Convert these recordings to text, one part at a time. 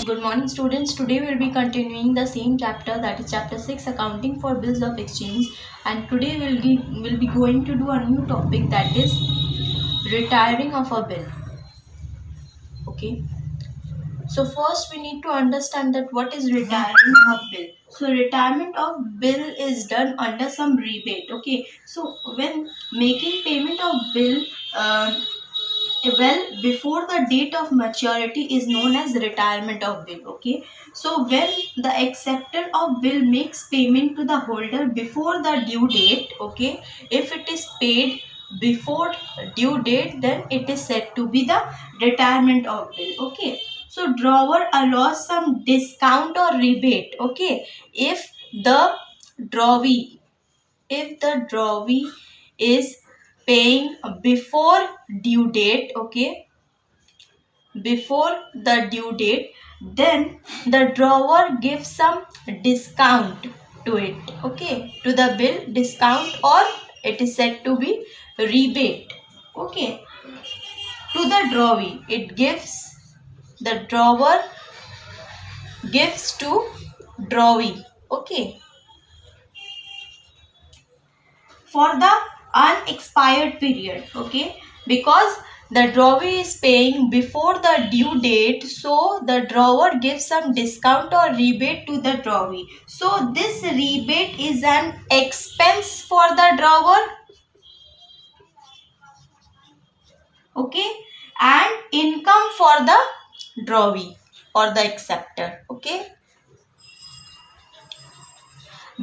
Good morning students. Today we will be continuing the same chapter, that is chapter 6, accounting for bills of exchange, and today we'll be going to do a new topic, that is retiring of a bill. Okay. So first we need to understand that what is retirement of bill. So retirement of bill is done under some rebate. Okay. So when making payment of bill before the date of maturity is known as retirement of bill. Okay, so when the acceptor of bill makes payment to the holder before the due date, okay, if it is paid before due date, then it is said to be the retirement of bill. Okay, so drawer allows some discount or rebate. Okay, if the drawee is paying before due date, okay, before the due date, then the drawer gives some discount to it, okay, to the bill, discount, or it is said to be rebate, okay, to the drawee. It gives, the drawer gives to drawee, okay, for the unexpired period. Okay, because the drawee is paying before the due date, so the drawer gives some discount or rebate to the drawee. So this rebate is an expense for the drawer, okay, and income for the drawee or the acceptor. Okay,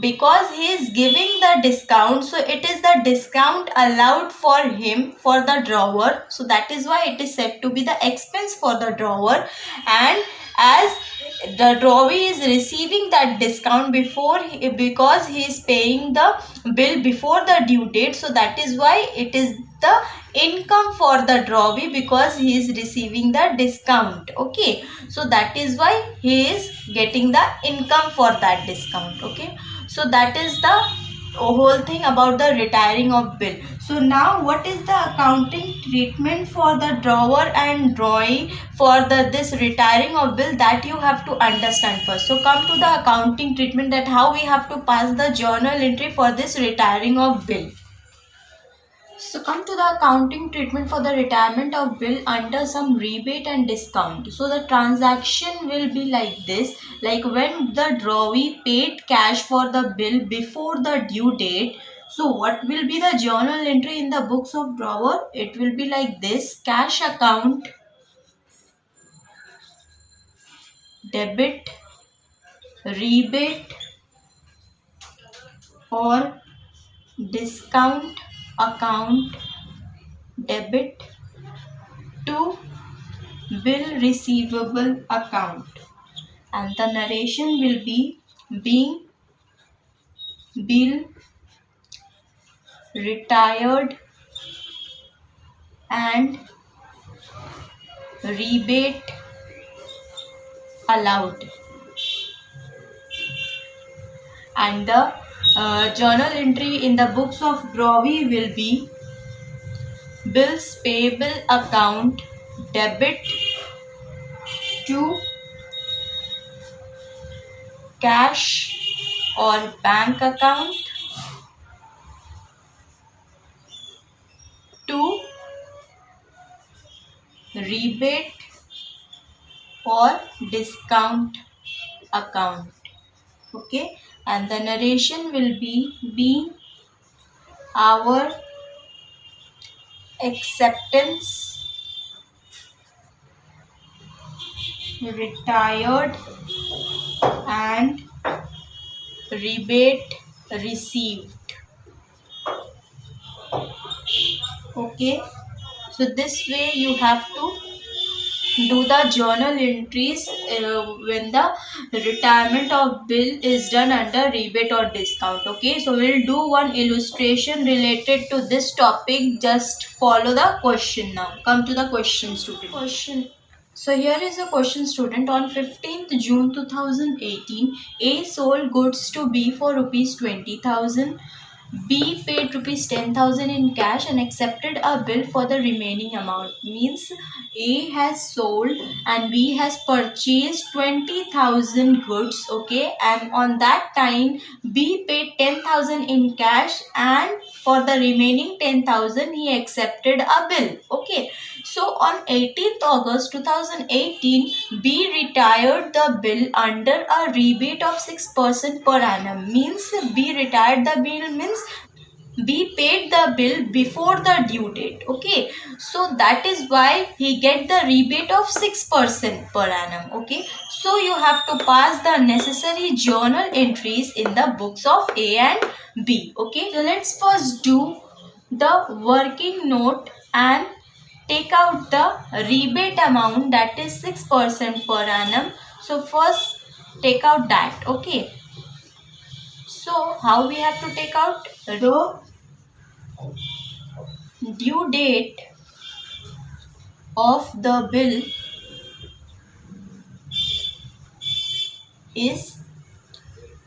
because he is giving the discount, so it is the discount allowed for him, for the drawer, so that is why it is said to be the expense for the drawer. And as the drawee is receiving that discount because he is paying the bill before the due date, so that is why it is the income for the drawee, because he is receiving the discount. Okay, so that is why he is getting the income for that discount. Okay, so that is the whole thing about the retiring of bill. So now what is the accounting treatment for the drawer and drawee for this retiring of bill, that you have to understand first. So come to the accounting treatment, that how we have to pass the journal entry for this retiring of bill. So come to the accounting treatment for the retirement of bill under some rebate and discount. So the transaction will be like this, like when the drawee paid cash for the bill before the due date. So what will be the journal entry in the books of drawer? It will be like this: cash account, debit, rebate or discount account, debit to bill receivable account, and the narration will be being bill retired and rebate allowed. And the journal entry in the books of drawee will be bills payable account, debit to cash or bank account, to rebate or discount account. Okay, and the narration will be our acceptance retired and rebate received. Okay, so this way you have to do the journal entries when the retirement of bill is done under rebate or discount. Okay, so we'll do one illustration related to this topic. Just follow the question now. Come to the question, student. Question. So here is a question, student. On 15th June 2018, A sold goods to B for rupees 20,000. B paid rupees 10,000 in cash and accepted a bill for the remaining amount. Means A has sold and B has purchased 20,000 goods. Okay, and on that time B paid 10,000 in cash and for the remaining 10,000 he accepted a bill. Okay, so on 18th August 2018, B retired the bill under a rebate of 6% per annum. Means B retired the bill means B paid the bill before the due date. Okay, so that is why he get the rebate of 6% per annum. Okay, so you have to pass the necessary journal entries in the books of A and B. Okay, so let's first do the working note and take out the rebate amount, that is 6% per annum. So first take out that. Okay, so how we have to take out? The due date of the bill is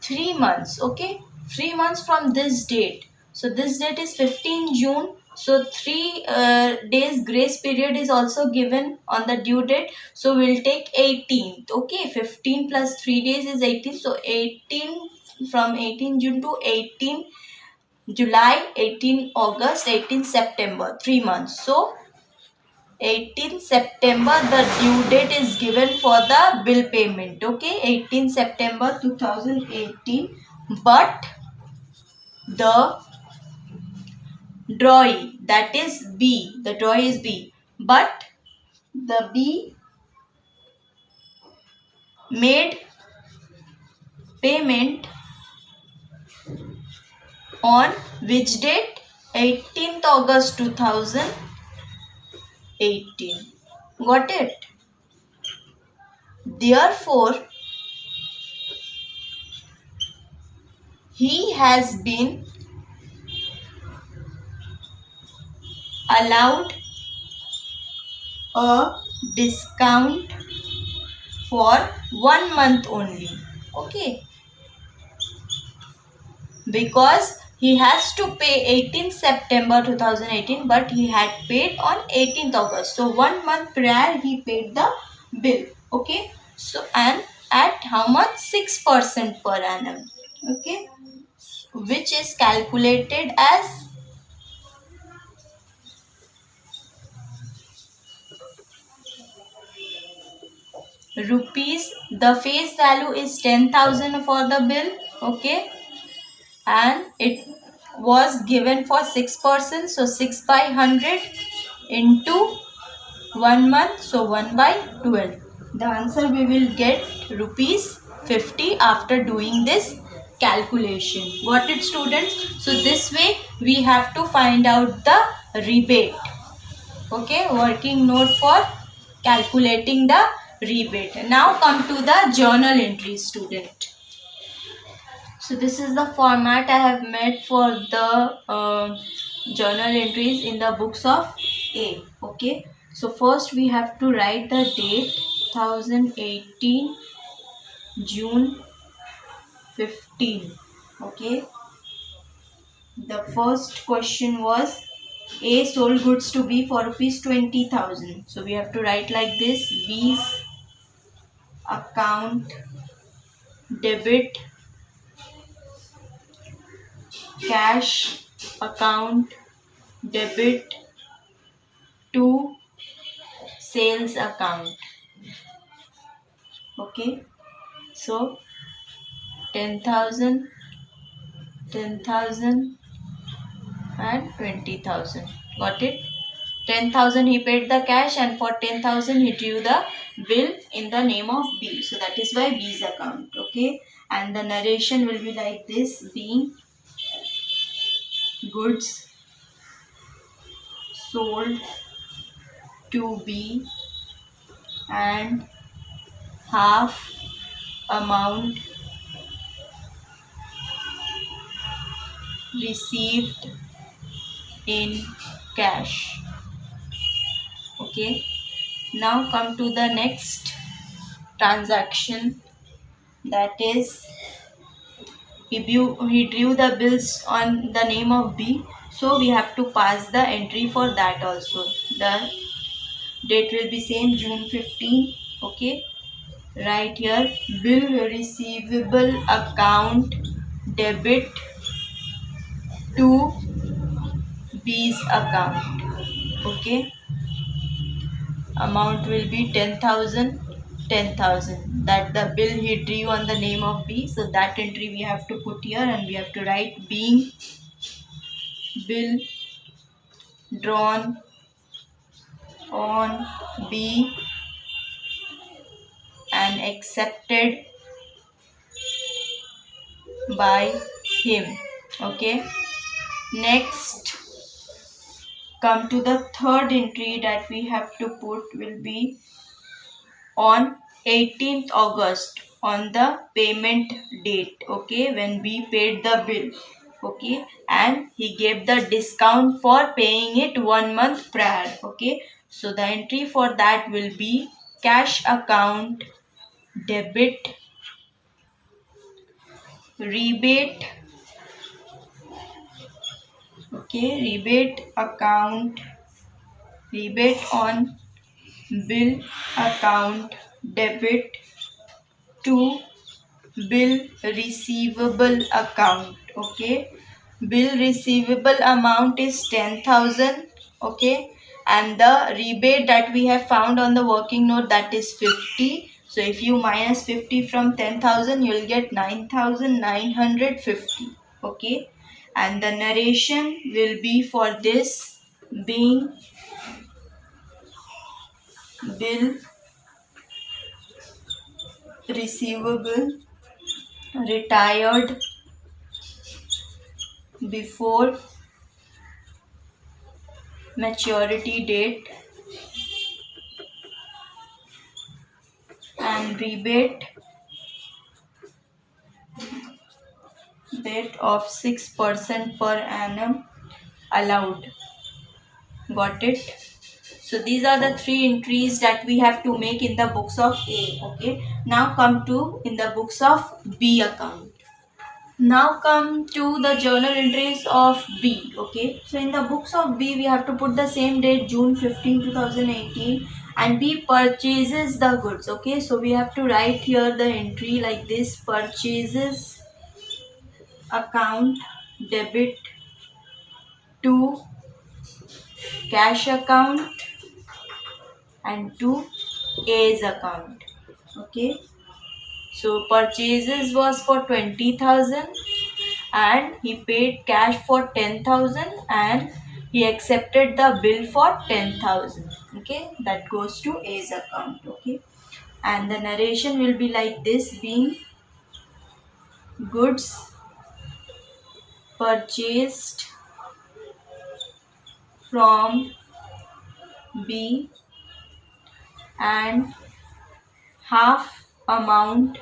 3 months. Okay, 3 months from this date. So this date is 15 June. So 3 days grace period is also given on the due date. So we'll take 18th. Okay, 15 plus 3 days is 18. So 18 from 18 June to 18 July, 18 August, 18 September, 3 months. So 18 September the due date is given for the bill payment. Okay, 18 September 2018. But the drawee, that is B, the drawee is B, but the B made payment on which date? 18th August 2018. Got it? Therefore, he has been allowed a discount for 1 month only. Okay, because he has to pay 18th September 2018, but he had paid on 18th August. So 1 month prior he paid the bill. Okay, so and at how much? 6% per annum. Okay, which is calculated as rupees. The face value is 10,000 for the bill. Okay, and it was given for 6%. So 6 by 100 into 1 month. So 1 by 12. The answer we will get rupees 50 after doing this calculation. Got it, students? So this way we have to find out the rebate. Okay, working note for calculating the rebate. Now come to the journal entry, student. So this is the format I have made for the journal entries in the books of A. Okay, so first we have to write the date 2018 June 15. Okay, the first question was A sold goods to B for rupees 20,000. So we have to write like this: B's account debit cash account debit to sales account. Okay, so 10,000, 10,000 and 20,000. Got it? 10,000 he paid the cash and for 10,000 he drew the bill in the name of B. So that is why B's account. Okay, and the narration will be like this: being goods sold to B and half amount received in cash. Okay, now come to the next transaction, that is he drew the bills on the name of B, so we have to pass the entry for that also. The date will be same, June 15. Okay, right here, bill receivable account debit to B's account. Okay, amount will be 10,000. 10,000, that the bill he drew on the name of B, so that entry we have to put here, and we have to write being bill drawn on B and accepted by him. Okay, next come to the third entry that we have to put will be on 18th August on the payment date. Okay, when we paid the bill. Okay, and he gave the discount for paying it 1 month prior. Okay, so the entry for that will be cash account debit rebate. Okay, rebate account, rebate on bill account debit to bill receivable account. Okay, bill receivable amount is 10,000. Okay, and the rebate that we have found on the working note, that is 50. So if you minus 50 from 10,000, you will get 9,950. Okay, and the narration will be for this being bill receivable retired before maturity date and rebate rate of 6% per annum allowed. Got it? So these are the three entries that we have to make in the books of A. Okay, now come to in the books of B account. Now come to the journal entries of B. Okay, so in the books of B we have to put the same date, June 15, 2018, and B purchases the goods. Okay, so we have to write here the entry like this: purchases account debit to cash account and to A's account. Okay, so purchases was for 20,000 and he paid cash for 10,000 and he accepted the bill for 10,000. Okay, that goes to A's account. Okay, and the narration will be like this: being goods purchased from B and half amount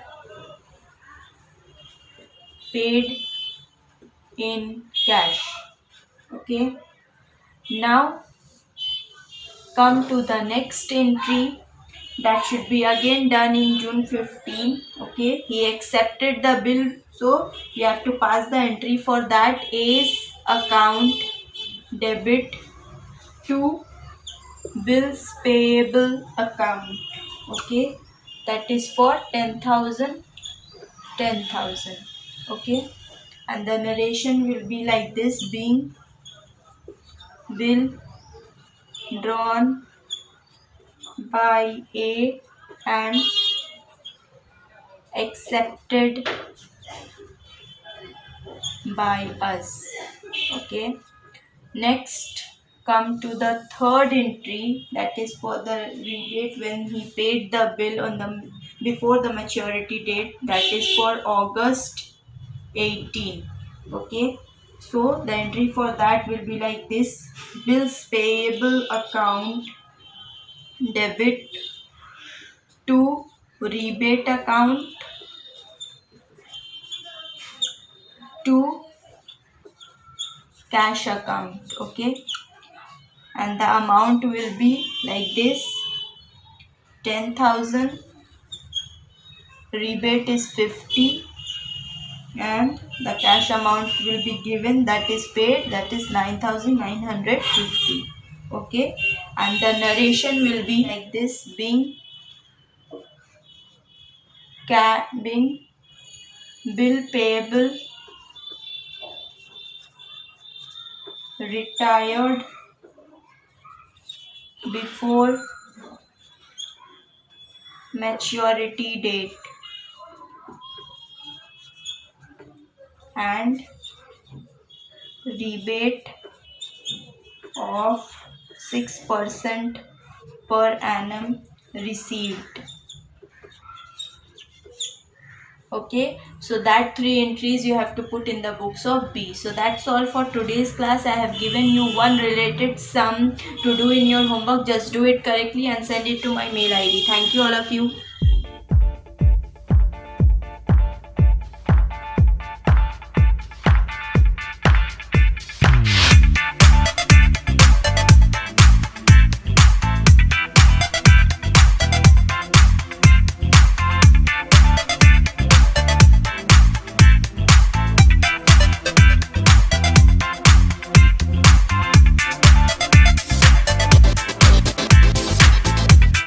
paid in cash. Okay, now come to the next entry that should be again done in June 15. Okay, he accepted the bill, so we have to pass the entry for that: A's account debit to bills payable account. Okay, that is for 10,000. 10,000. Okay, and the narration will be like this: being bill drawn by A and accepted by us. Okay, next come to the third entry, that is for the rebate when he paid the bill on the before the maturity date, that is for August 18. Okay, so the entry for that will be like this: bills payable account debit to rebate account to cash account. Okay, and the amount will be like this: 10,000, rebate is 50, and the cash amount will be given, that is paid, that is 9,950. Okay, and the narration will be like this: being bill payable retired before maturity date and rebate of 6% per annum received. Okay, so that 3 entries you have to put in the books of B. So that's all for today's class. I have given you one related sum to do in your homework. Just do it correctly and send it to my mail ID. Thank you all of you.